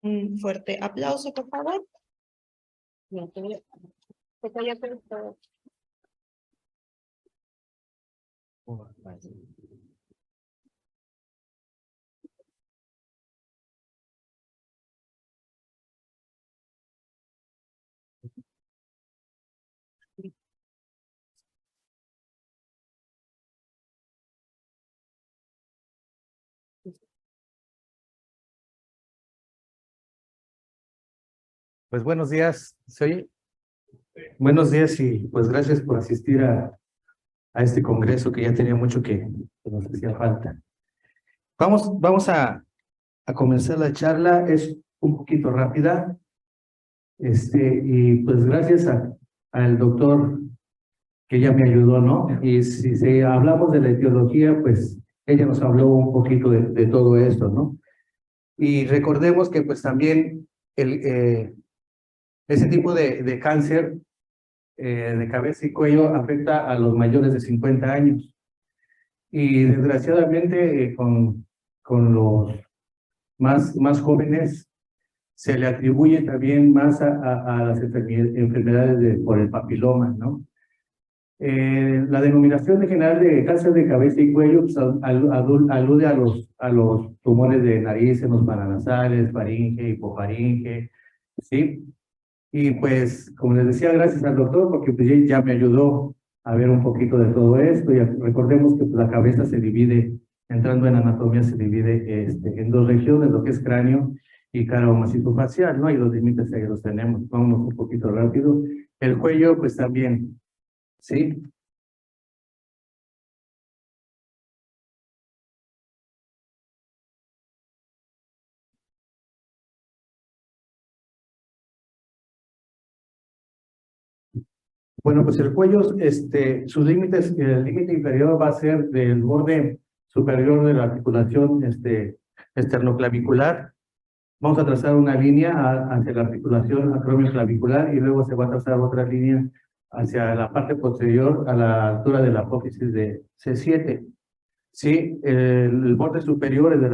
Un fuerte aplauso, por favor. Pues buenos días, soy. Buenos días y pues gracias por asistir a este congreso que ya tenía mucho que nos hacía falta. Vamos a comenzar la charla, es un poquito rápida, y pues gracias al doctor que ya me ayudó, ¿no? Y si hablamos de la etiología, pues ella nos habló un poquito de todo esto, ¿no? Y recordemos que pues también ese tipo de cáncer de cabeza y cuello afecta a los mayores de 50 años. Y desgraciadamente con los más jóvenes se le atribuye también más a las enfermedades por el papiloma, ¿no? La denominación general de cáncer de cabeza y cuello pues, alude a los tumores de nariz, senos paranasales, faringe, hipofaringe, ¿sí? Y pues, como les decía, gracias al doctor, porque pues, ya me ayudó a ver un poquito de todo esto. Y recordemos que pues, la cabeza se divide, entrando en anatomía, se divide en dos regiones, lo que es cráneo y cara o macizo facial, ¿no? Y los límites ahí los tenemos. Vámonos un poquito rápido. El cuello, pues también, ¿sí? Bueno, pues el cuello, sus límites, el límite inferior va a ser del borde superior de la articulación esternoclavicular. Vamos a trazar una línea hacia la articulación acromioclavicular y luego se va a trazar otra línea hacia la parte posterior a la altura de la apófisis de C7. Sí, el borde superior es del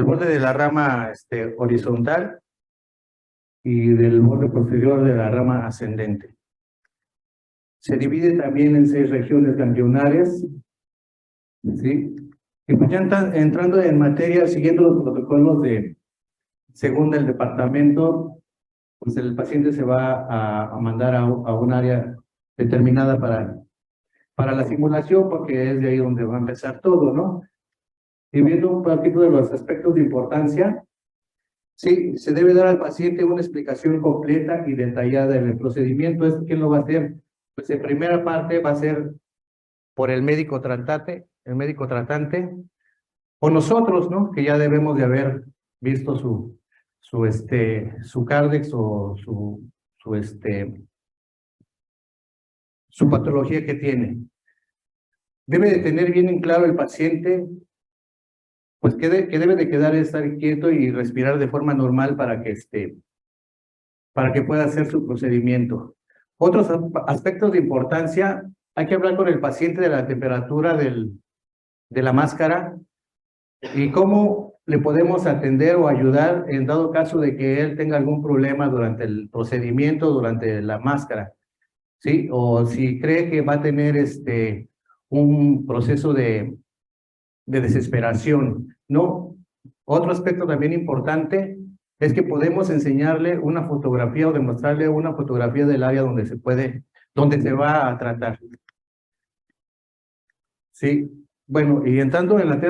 borde de la rama horizontal y del borde posterior de la rama ascendente. Se divide también en 6 regiones ganglionares, ¿sí? Y pues ya entrando en materia, siguiendo los protocolos según el departamento, pues el paciente se va a mandar a un área determinada para la simulación, porque es de ahí donde va a empezar todo, ¿no? Y viendo un poquito de los aspectos de importancia, sí, se debe dar al paciente una explicación completa y detallada del procedimiento. ¿Esto quién lo va a hacer? Pues en primera parte va a ser por el médico tratante, o nosotros, ¿no? Que ya debemos de haber visto su Cardex o su patología que tiene. Debe de tener bien en claro el paciente, pues que debe de estar quieto y respirar de forma normal para que pueda hacer su procedimiento. Otros aspectos de importancia, hay que hablar con el paciente de la temperatura de la máscara y cómo le podemos atender o ayudar en dado caso de que él tenga algún problema durante el procedimiento, durante la máscara, ¿sí? O si cree que va a tener un proceso de desesperación, ¿no? Otro aspecto también importante es que podemos enseñarle una fotografía o demostrarle una fotografía del área donde se va a tratar. Sí, bueno, y entrando en el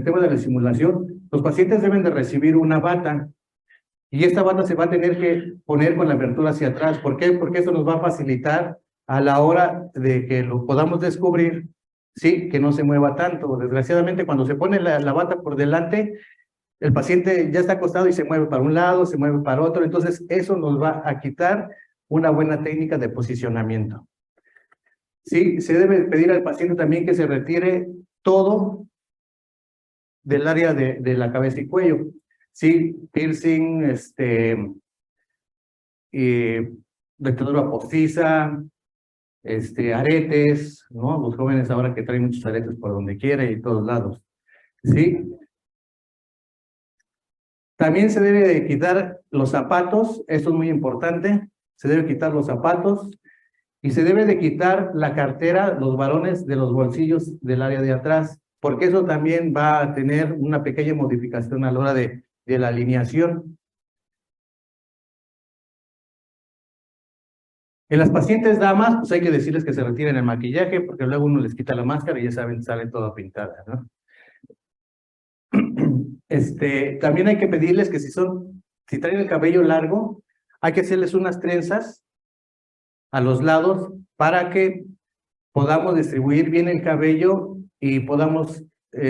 tema de la simulación, los pacientes deben de recibir una bata y esta bata se va a tener que poner con la abertura hacia atrás. ¿Por qué? Porque esto nos va a facilitar a la hora de que lo podamos descubrir, sí, que no se mueva tanto. Desgraciadamente, cuando se pone la bata por delante, el paciente ya está acostado y se mueve para un lado, se mueve para otro, entonces eso nos va a quitar una buena técnica de posicionamiento. Sí, se debe pedir al paciente también que se retire todo del área de la cabeza y cuello. Sí, piercing, dentadura postiza, aretes, ¿no? Los jóvenes ahora que traen muchos aretes por donde quiera y todos lados. Sí, También se debe de quitar los zapatos, esto es muy importante, se debe quitar los zapatos y se debe de quitar la cartera, los varones de los bolsillos del área de atrás, porque eso también va a tener una pequeña modificación a la hora de la alineación. En las pacientes damas, pues hay que decirles que se retiren el maquillaje, porque luego uno les quita la máscara y ya saben, salen todas pintadas, ¿no? También hay que pedirles que si traen el cabello largo, hay que hacerles unas trenzas a los lados para que podamos distribuir bien el cabello y podamos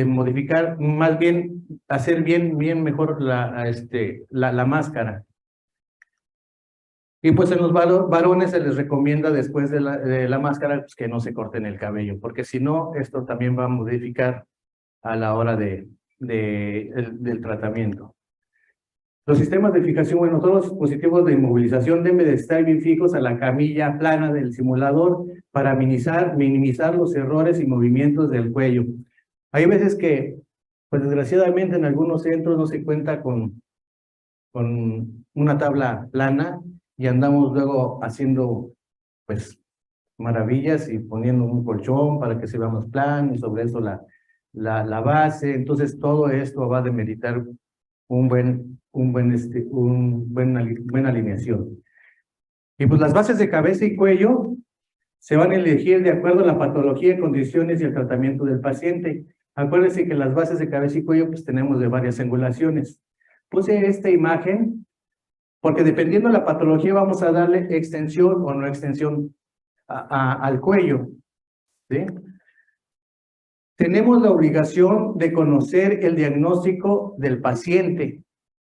modificar, más bien, hacer bien mejor la máscara. Y pues en los varones se les recomienda después de la máscara pues, que no se corten el cabello, porque si no, esto también va a modificar a la hora del tratamiento. Los sistemas de fijación, bueno, todos los dispositivos de inmovilización deben de estar bien fijos a la camilla plana del simulador para minimizar los errores y movimientos del cuello. Hay veces que, pues desgraciadamente en algunos centros no se cuenta con una tabla plana y andamos luego haciendo, pues, maravillas y poniendo un colchón para que se vea más plano y sobre eso la base. Entonces todo esto va a demeritar buena alineación. Y pues las bases de cabeza y cuello se van a elegir de acuerdo a la patología, condiciones y el tratamiento del paciente. Acuérdense que las bases de cabeza y cuello pues tenemos de varias angulaciones. Puse esta imagen porque dependiendo de la patología vamos a darle extensión o no extensión al cuello, ¿sí? Tenemos la obligación de conocer el diagnóstico del paciente,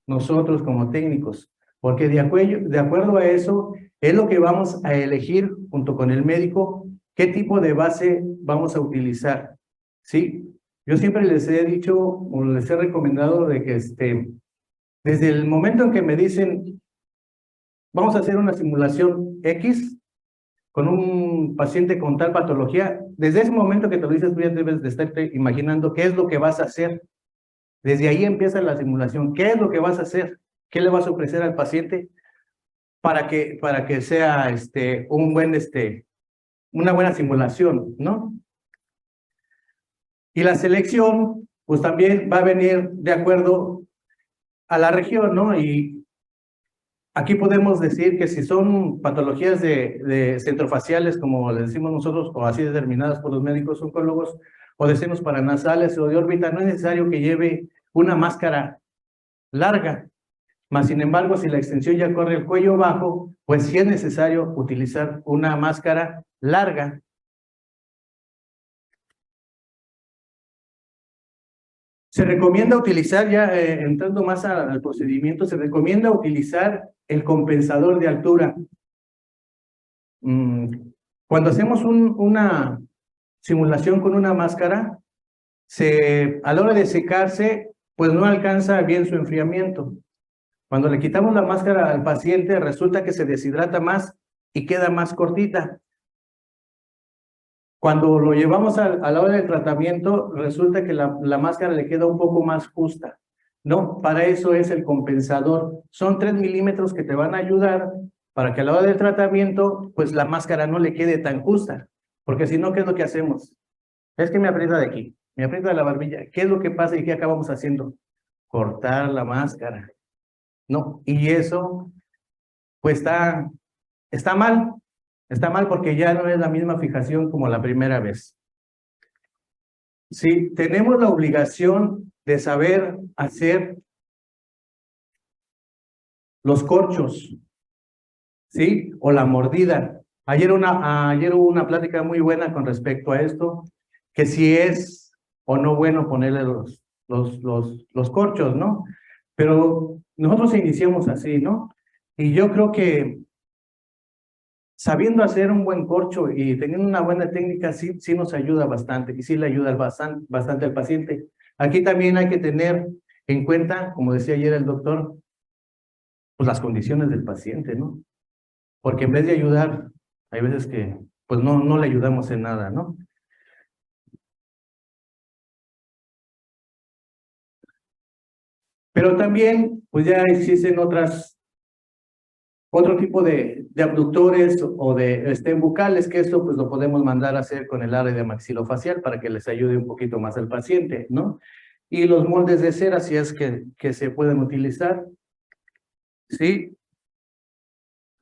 nosotros como técnicos, porque de acuerdo a eso es lo que vamos a elegir junto con el médico, qué tipo de base vamos a utilizar, ¿sí? Yo siempre les he dicho o les he recomendado de que desde el momento en que me dicen vamos a hacer una simulación X con un paciente con tal patología, desde ese momento que te lo dices, tú ya debes de estarte imaginando qué es lo que vas a hacer. Desde ahí empieza la simulación. ¿Qué es lo que vas a hacer? ¿Qué le vas a ofrecer al paciente para que sea una buena simulación, ¿no? Y la selección, pues también va a venir de acuerdo a la región, ¿no? Y aquí podemos decir que si son patologías de centrofaciales, como le decimos nosotros, o así determinadas por los médicos oncólogos, o de senos paranasales o de órbita, no es necesario que lleve una máscara larga. Mas, sin embargo, si la extensión ya corre el cuello bajo, pues sí es necesario utilizar una máscara larga. Se recomienda utilizar, ya entrando más al procedimiento, se recomienda utilizar el compensador de altura. Cuando hacemos una simulación con una máscara, a la hora de secarse, pues no alcanza bien su enfriamiento. Cuando le quitamos la máscara al paciente, resulta que se deshidrata más y queda más cortita. Cuando lo llevamos a la hora del tratamiento, resulta que la máscara le queda un poco más justa. No, para eso es el compensador. Son 3 milímetros que te van a ayudar para que a la hora del tratamiento, pues la máscara no le quede tan justa. Porque si no, ¿qué es lo que hacemos? Es que me aprieta de aquí, me aprieta de la barbilla. ¿Qué es lo que pasa y qué acabamos haciendo? Cortar la máscara. No, y eso, pues está mal. Está mal porque ya no es la misma fijación como la primera vez. Sí, tenemos la obligación de saber hacer los corchos, ¿sí? O la mordida. Ayer hubo una plática muy buena con respecto a esto, que si es o no bueno ponerle los corchos, ¿no? Pero nosotros iniciamos así, ¿no? Y yo creo que sabiendo hacer un buen corcho y teniendo una buena técnica, sí nos ayuda bastante y sí le ayuda bastante al paciente. Aquí también hay que tener en cuenta, como decía ayer el doctor, pues las condiciones del paciente, ¿no? Porque en vez de ayudar, hay veces que pues no le ayudamos en nada, ¿no? Pero también, pues ya existen otro tipo de abductores o de bucales, que esto pues lo podemos mandar a hacer con el área de maxilofacial para que les ayude un poquito más al paciente, ¿no? Y los moldes de cera, si es que se pueden utilizar, ¿sí?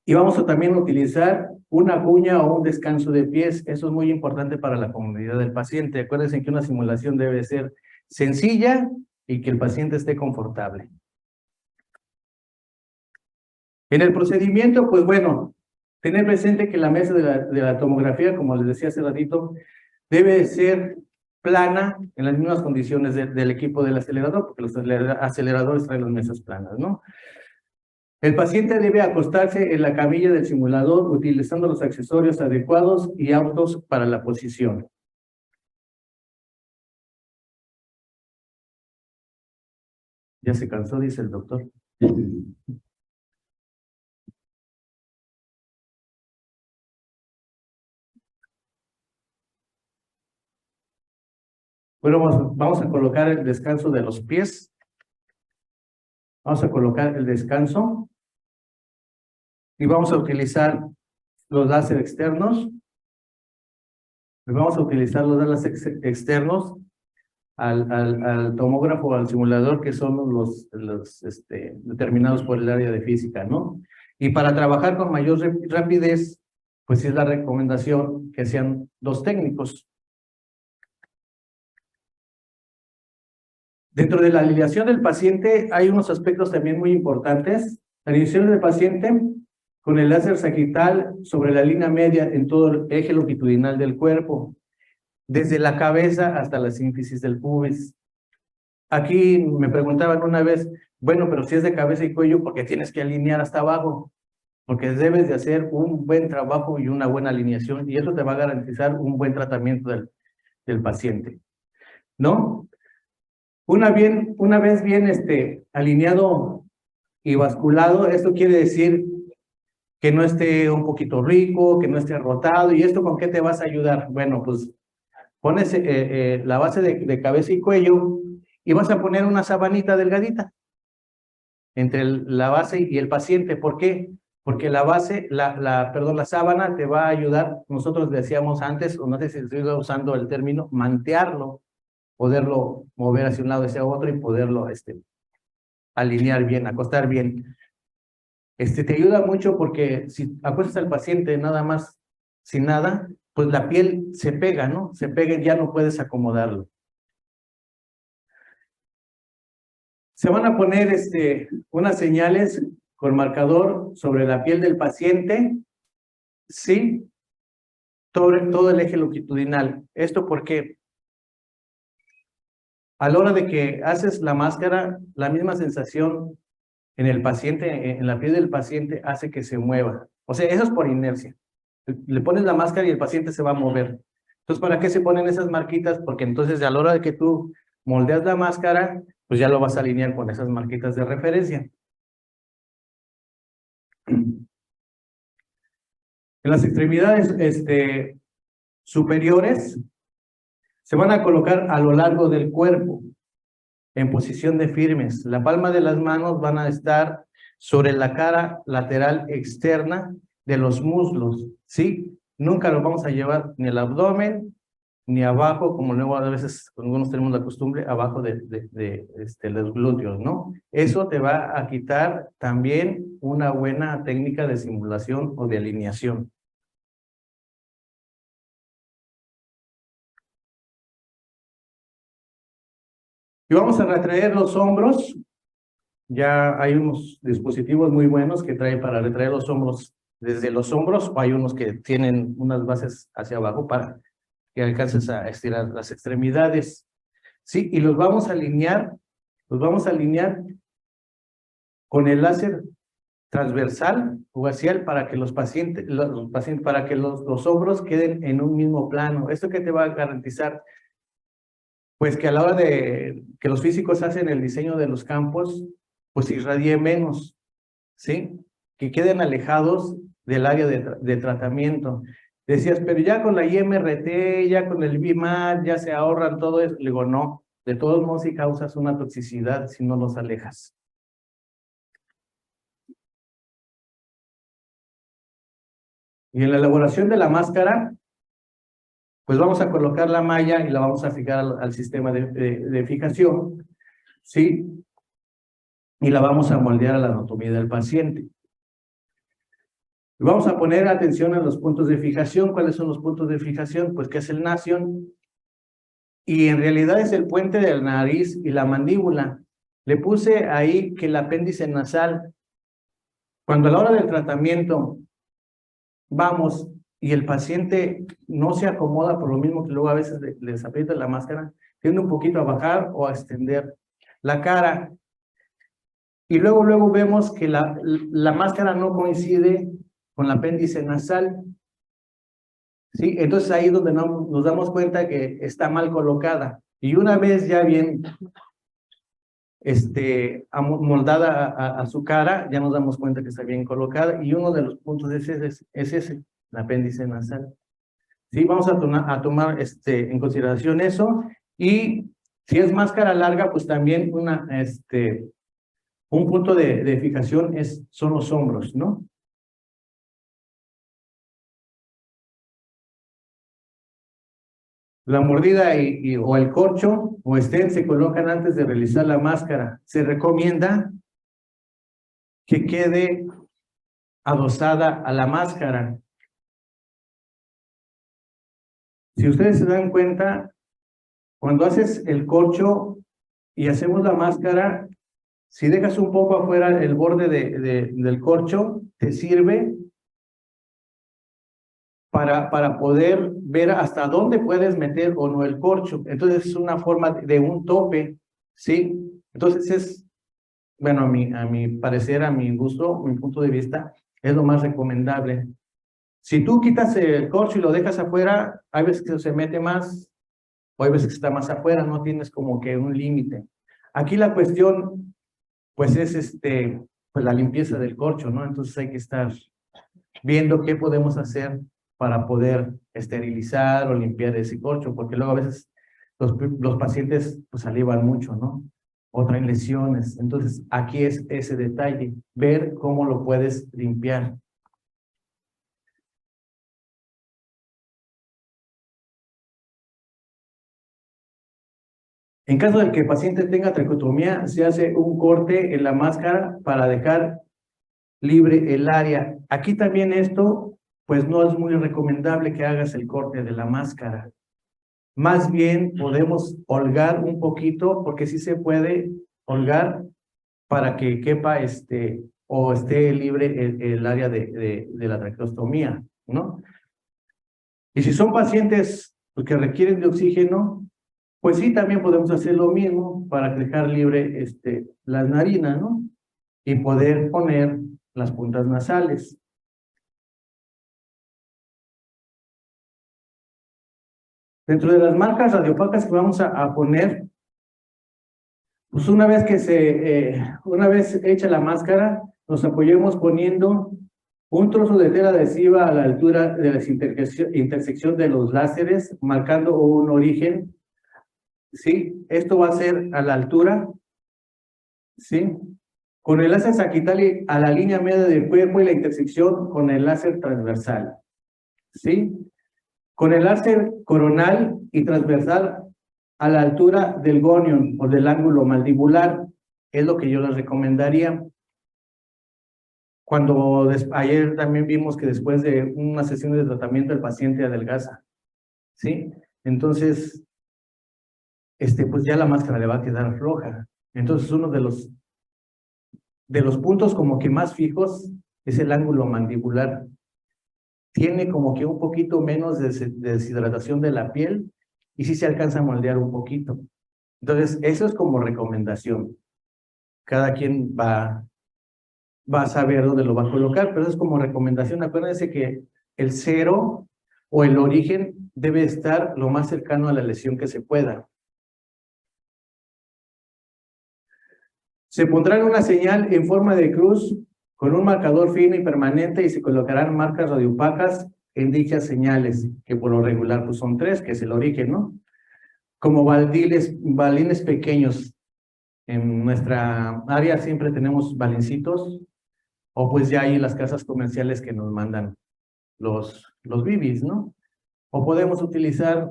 Y vamos a también utilizar una cuña o un descanso de pies. Eso es muy importante para la comodidad del paciente. Acuérdense que una simulación debe ser sencilla y que el paciente esté confortable. En el procedimiento, pues bueno, tener presente que la mesa de la tomografía, como les decía hace ratito, debe ser plana en las mismas condiciones del equipo del acelerador, porque los aceleradores traen las mesas planas, ¿no? El paciente debe acostarse en la camilla del simulador utilizando los accesorios adecuados y aptos para la posición. Ya se cansó, dice el doctor. Bueno, vamos a colocar el descanso de los pies. Vamos a colocar el descanso. Y vamos a utilizar los láser externos. Y vamos a utilizar los láser externos al tomógrafo o al simulador, que son los determinados por el área de física, ¿no? Y para trabajar con mayor rapidez, pues es la recomendación que sean 2 técnicos. Dentro de la alineación del paciente hay unos aspectos también muy importantes. La alineación del paciente con el láser sagital sobre la línea media en todo el eje longitudinal del cuerpo, desde la cabeza hasta la sínfisis del pubis. Aquí me preguntaban una vez, bueno, pero si es de cabeza y cuello, ¿por qué tienes que alinear hasta abajo? Porque debes de hacer un buen trabajo y una buena alineación, y eso te va a garantizar un buen tratamiento del paciente, ¿no? Una vez bien alineado y basculado, esto quiere decir que no esté un poquito rico, que no esté rotado. ¿Y esto con qué te vas a ayudar? Bueno, pues pones la base de cabeza y cuello y vas a poner una sabanita delgadita entre la base y el paciente. ¿Por qué? Porque la base, la sábana te va a ayudar. Nosotros decíamos antes, o no sé si estoy usando el término, mantearlo, poderlo mover hacia un lado, hacia otro y poderlo alinear bien, acostar bien. Te ayuda mucho porque si acuestas al paciente nada más sin nada, pues la piel se pega, ¿no? Se pega y ya no puedes acomodarlo. Se van a poner unas señales con marcador sobre la piel del paciente, ¿sí? Todo el eje longitudinal. ¿Esto por qué? A la hora de que haces la máscara, la misma sensación en el paciente, en la piel del paciente, hace que se mueva. O sea, eso es por inercia. Le pones la máscara y el paciente se va a mover. Entonces, ¿para qué se ponen esas marquitas? Porque entonces a la hora de que tú moldeas la máscara, pues ya lo vas a alinear con esas marquitas de referencia. En las extremidades superiores se van a colocar a lo largo del cuerpo, en posición de firmes. La palma de las manos van a estar sobre la cara lateral externa de los muslos, ¿sí? Nunca lo vamos a llevar ni al abdomen, ni abajo, como luego a veces algunos tenemos la costumbre, abajo de los glúteos, ¿no? Eso te va a quitar también una buena técnica de simulación o de alineación. Y vamos a retraer los hombros. Ya hay unos dispositivos muy buenos que traen para retraer los hombros desde los hombros, o hay unos que tienen unas bases hacia abajo para que alcances a estirar las extremidades. Sí, y los vamos a alinear con el láser transversal o axial para que los pacientes, para que los hombros queden en un mismo plano. ¿Esto qué te va a garantizar? Pues que a la hora de que los físicos hacen el diseño de los campos, pues irradie menos, ¿sí? Que queden alejados del área de tratamiento. Decías, pero ya con la IMRT, ya con el BIMAT, ya se ahorran todo eso. Le digo, no, de todos modos sí causas una toxicidad si no los alejas. Y en la elaboración de la máscara, pues vamos a colocar la malla y la vamos a fijar al sistema de fijación, ¿sí? Y la vamos a moldear a la anatomía del paciente. Y vamos a poner atención a los puntos de fijación. ¿Cuáles son los puntos de fijación? Pues que es el nasion, y en realidad es el puente de la nariz y la mandíbula. Le puse ahí que el apéndice nasal, cuando a la hora del tratamiento vamos y el paciente no se acomoda, por lo mismo que luego a veces les aprieta la máscara, tiende un poquito a bajar o a extender la cara. Y luego vemos que la máscara no coincide con el apéndice nasal. ¿Sí? Entonces ahí es donde nos damos cuenta que está mal colocada. Y una vez ya bien moldada a su cara, ya nos damos cuenta que está bien colocada. Y uno de los puntos es ese, el apéndice nasal. ¿Sí? Vamos a tomar en consideración eso. Y si es máscara larga, pues también un punto de fijación son los hombros, ¿no? La mordida o el corcho o stent se colocan antes de realizar la máscara. Se recomienda que quede adosada a la máscara. Si ustedes se dan cuenta, cuando haces el corcho y hacemos la máscara, si dejas un poco afuera el borde del corcho, te sirve para poder ver hasta dónde puedes meter o no el corcho. Entonces es una forma de un tope, ¿sí? Entonces bueno, a mi parecer, a mi gusto, mi punto de vista, es lo más recomendable. Si tú quitas el corcho y lo dejas afuera, hay veces que se mete más, o hay veces que está más afuera, no tienes como que un límite. Aquí la cuestión, pues es pues la limpieza del corcho, ¿no? Entonces hay que estar viendo qué podemos hacer para poder esterilizar o limpiar ese corcho, porque luego a veces los pacientes pues salivan mucho, ¿no? O traen lesiones. Entonces, aquí es ese detalle, ver cómo lo puedes limpiar. En caso de que el paciente tenga traqueotomía, se hace un corte en la máscara para dejar libre el área. Aquí también esto, pues no es muy recomendable que hagas el corte de la máscara. Más bien podemos holgar un poquito, porque sí se puede holgar para que quepa o esté libre el área de la traqueostomía, ¿no? Y si son pacientes que requieren de oxígeno, pues sí, también podemos hacer lo mismo para dejar libre las narinas, ¿no? Y poder poner las puntas nasales. Dentro de las marcas radiopacas que vamos a poner, pues una vez hecha la máscara, nos apoyemos poniendo un trozo de tela adhesiva a la altura de la intersección de los láseres, marcando un origen, ¿sí? Esto va a ser a la altura, ¿sí? Con el láser sagital a la línea media del cuerpo y la intersección con el láser transversal, ¿sí? Con el láser coronal y transversal a la altura del gonion o del ángulo mandibular, es lo que yo les recomendaría. Ayer también vimos que después de una sesión de tratamiento el paciente adelgaza, ¿sí? Entonces, pues ya la máscara le va a quedar floja. Entonces, uno de los puntos como que más fijos es el ángulo mandibular. Tiene como que un poquito menos de deshidratación de la piel y sí se alcanza a moldear un poquito. Entonces, eso es como recomendación. Cada quien va a saber dónde lo va a colocar, pero eso es como recomendación. Acuérdense que el cero o el origen debe estar lo más cercano a la lesión que se pueda. Se pondrá una señal en forma de cruz con un marcador fino y permanente y se colocarán marcas radiopacas en dichas señales, que por lo regular pues son 3, que es el origen, ¿no? como balines pequeños. En nuestra área siempre tenemos balincitos, o pues ya hay las casas comerciales que nos mandan los bibis, ¿no? O podemos utilizar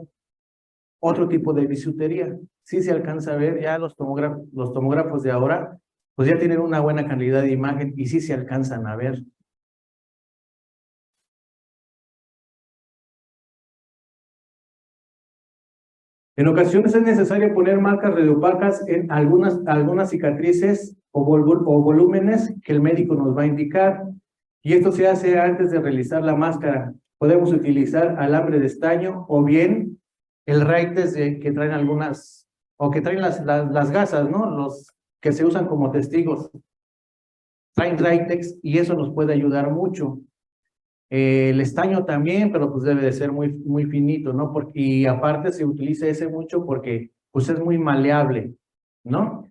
otro tipo de bisutería. Sí se alcanza a ver, ya los tomógrafos de ahora, pues ya tienen una buena calidad de imagen y sí se alcanzan a ver. En ocasiones es necesario poner marcas radiopacas en algunas cicatrices o volúmenes que el médico nos va a indicar. Y esto se hace antes de realizar la máscara. Podemos utilizar alambre de estaño o bien el Raytex que traen algunas, o que traen las gasas, ¿no? Los que se usan como testigos. Traen Raytex y eso nos puede ayudar mucho. El estaño también, pero pues debe de ser muy finito, ¿no? Y aparte se utiliza ese mucho porque pues es muy maleable, ¿no?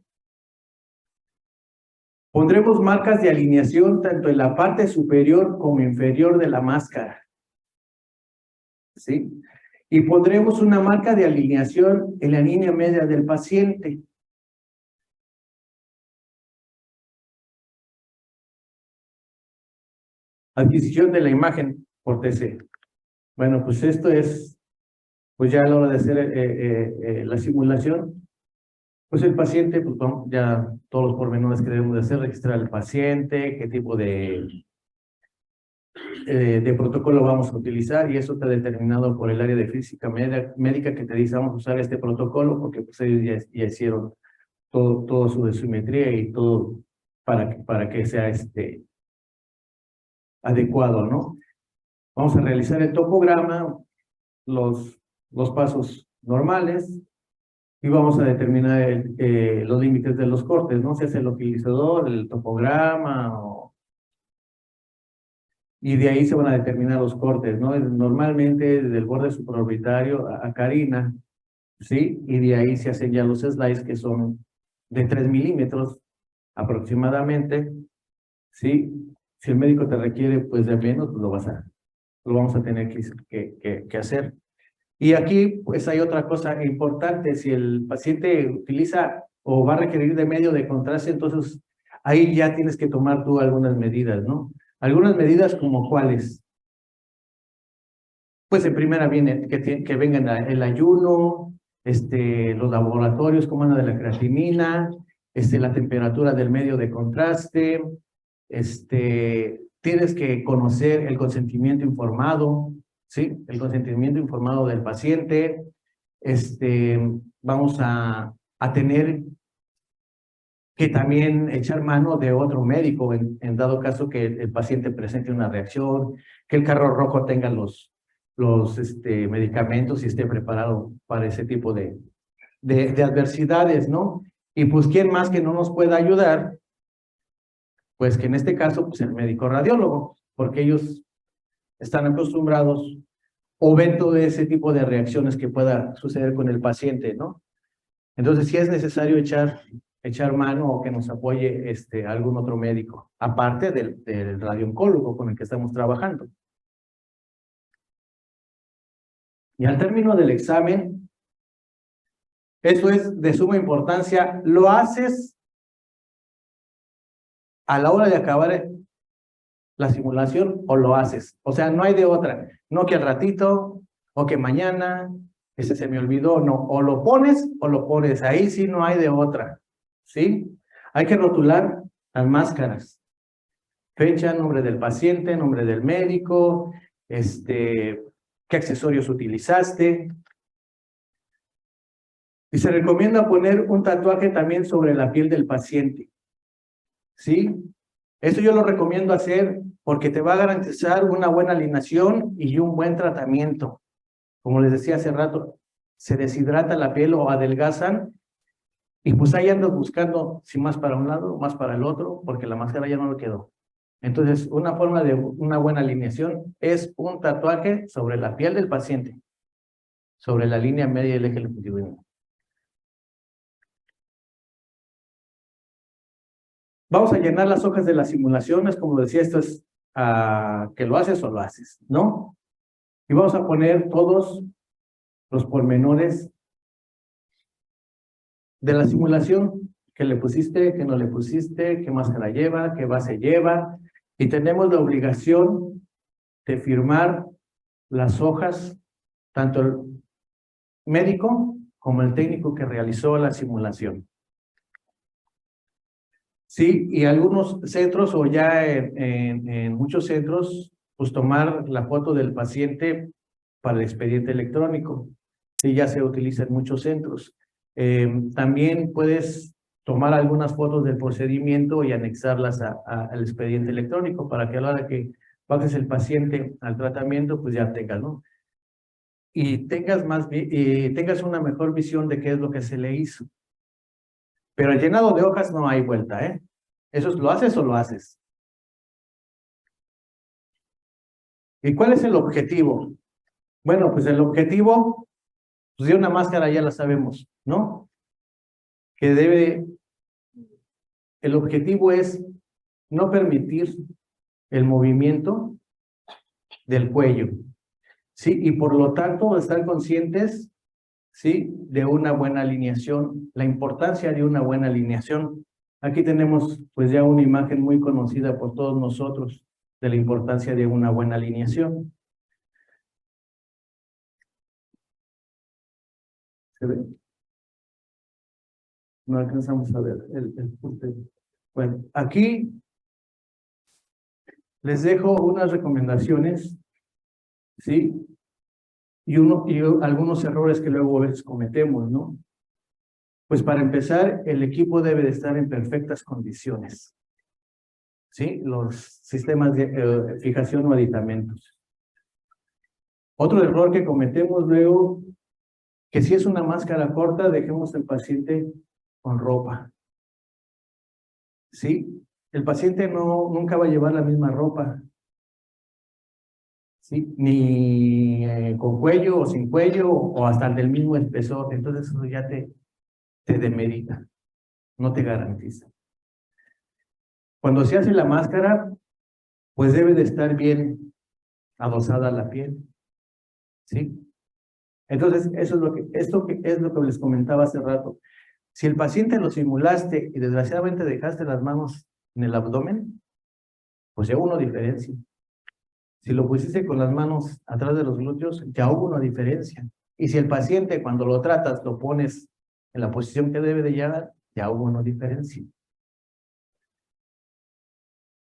Pondremos marcas de alineación tanto en la parte superior como inferior de la máscara, ¿sí? Y pondremos una marca de alineación en la línea media del paciente. Adquisición de la imagen por TC. Bueno, pues esto es, pues ya a la hora de hacer la simulación, pues el paciente, pues ya todos los pormenores que debemos de hacer, registrar al paciente, qué tipo de protocolo vamos a utilizar, y eso está determinado por el área de física médica que te dice vamos a usar este protocolo porque pues ellos ya hicieron todo su dosimetría y todo para que sea adecuado, ¿no? Vamos a realizar el topograma, los pasos normales, y vamos a determinar los límites de los cortes, ¿no? Si es el localizador, el topograma, y de ahí se van a determinar los cortes, ¿no? Normalmente del borde supraorbitario a carina, ¿sí? Y de ahí se hacen ya los slides que son de 3 milímetros aproximadamente, ¿sí? Si el médico te requiere pues de menos, pues lo vamos a tener que hacer. Y aquí pues hay otra cosa importante, si el paciente utiliza o va a requerir de medio de contraste, entonces ahí ya tienes que tomar tú algunas medidas, ¿no? Algunas medidas como cuáles. Pues en primera viene que vengan el ayuno, los laboratorios, cómo anda de la creatinina, la temperatura del medio de contraste, tienes que conocer el consentimiento informado, ¿sí? El consentimiento informado del paciente. Vamos a tener que también echar mano de otro médico en dado caso que el paciente presente una reacción, que el carro rojo tenga los medicamentos y esté preparado para ese tipo de adversidades, ¿no? Y pues, ¿quién más que no nos pueda ayudar? Pues que en este caso, pues el médico radiólogo, porque ellos están acostumbrados o ven todo ese tipo de reacciones que pueda suceder con el paciente, ¿no? Entonces, sí es necesario echar mano o que nos apoye algún otro médico, aparte del radiooncólogo con el que estamos trabajando. Y al término del examen, eso es de suma importancia, lo haces a la hora de acabar la simulación o lo haces. O sea, no hay de otra. No que al ratito o que mañana, ese se me olvidó, no. O lo pones o lo pones. Ahí sí no hay de otra. ¿Sí? Hay que rotular las máscaras. Fecha, nombre del paciente, nombre del médico, qué accesorios utilizaste. Y se recomienda poner un tatuaje también sobre la piel del paciente. ¿Sí? Esto yo lo recomiendo hacer porque te va a garantizar una buena alineación y un buen tratamiento. Como les decía hace rato, se deshidrata la piel o adelgazan y pues ahí andas buscando si más para un lado, más para el otro, porque la máscara ya no lo quedó. Entonces, una forma de una buena alineación es un tatuaje sobre la piel del paciente, sobre la línea media del eje longitudinal. Vamos a llenar las hojas de las simulaciones, como decía, esto es que lo haces o lo haces, ¿no? Y vamos a poner todos los pormenores de la simulación, que le pusiste, que no le pusiste, qué máscara lleva, qué base lleva, y tenemos la obligación de firmar las hojas, tanto el médico como el técnico que realizó la simulación. Sí, y algunos centros o ya en muchos centros, pues tomar la foto del paciente para el expediente electrónico. Sí, ya se utiliza en muchos centros. También puedes tomar algunas fotos del procedimiento y anexarlas al expediente electrónico para que a la hora que bajes el paciente al tratamiento, pues ya tengas, ¿no? Y tengas una mejor visión de qué es lo que se le hizo. Pero el llenado de hojas no hay vuelta, ¿eh? ¿Eso lo haces o lo haces? ¿Y cuál es el objetivo? Bueno, pues el objetivo, pues de una máscara ya la sabemos, ¿no? El objetivo es no permitir el movimiento del cuello, ¿sí? Y por lo tanto estar conscientes, ¿sí? De una buena alineación, la importancia de una buena alineación. Aquí tenemos pues ya una imagen muy conocida por todos nosotros de la importancia de una buena alineación. ¿Se ve? No alcanzamos a ver el punto. Bueno, aquí les dejo unas recomendaciones, ¿sí? Y algunos errores que luego a veces cometemos, ¿no? Pues para empezar, el equipo debe de estar en perfectas condiciones, ¿sí? Los sistemas de fijación o aditamentos. Otro error que cometemos luego, que si es una máscara corta, dejemos al paciente con ropa, ¿sí? El paciente nunca va a llevar la misma ropa, ¿sí? Ni con cuello o sin cuello o hasta del mismo espesor. Entonces eso ya te demerita, no te garantiza. Cuando se hace la máscara, pues debe de estar bien adosada la piel, ¿sí? Entonces, esto es lo que les comentaba hace rato. Si el paciente lo simulaste y desgraciadamente dejaste las manos en el abdomen, pues ya hubo una diferencia. Si lo pusiste con las manos atrás de los glúteos, ya hubo una diferencia. Y si el paciente cuando lo tratas lo pones en la posición que debe de llegar, ya hubo una diferencia.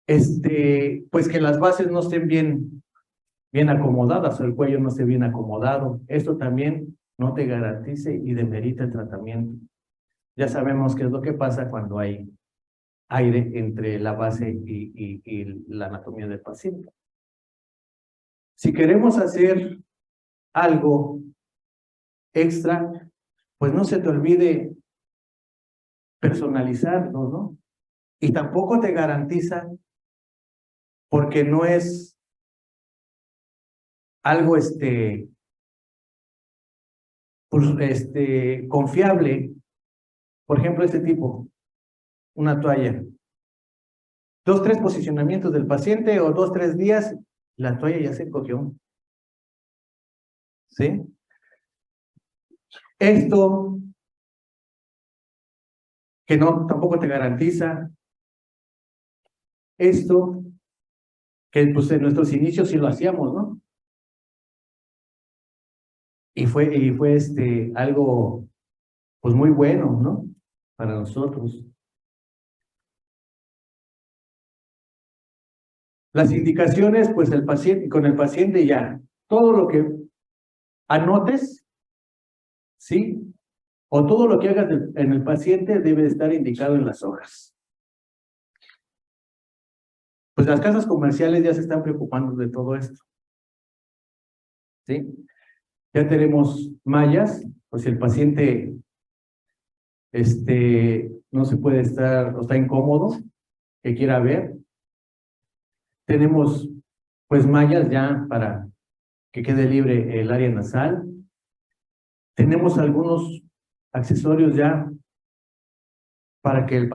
Pues que las bases no estén bien acomodadas o el cuello no esté bien acomodado. Esto también no te garantice y demerita el tratamiento. Ya sabemos qué es lo que pasa cuando hay aire entre la base y la anatomía del paciente. Si queremos hacer algo extra, pues no se te olvide personalizarlo, ¿no? Y tampoco te garantiza, porque no es algo confiable. Por ejemplo, este tipo, una toalla. 2, 3 posicionamientos del paciente o 2, 3 días, la toalla ya se cogió. ¿Sí? Esto que tampoco te garantiza. Esto que pues en nuestros inicios sí lo hacíamos, ¿no? Y fue algo pues muy bueno, ¿no? Para nosotros. Las indicaciones, pues con el paciente ya, todo lo que anotes, ¿sí? O todo lo que hagas en el paciente debe estar indicado en las hojas. Pues las casas comerciales ya se están preocupando de todo esto, ¿sí? Ya tenemos mallas, pues si el paciente no se puede estar, o está incómodo, que quiera ver. Tenemos pues mallas ya para que quede libre el área nasal. Tenemos algunos accesorios ya para que el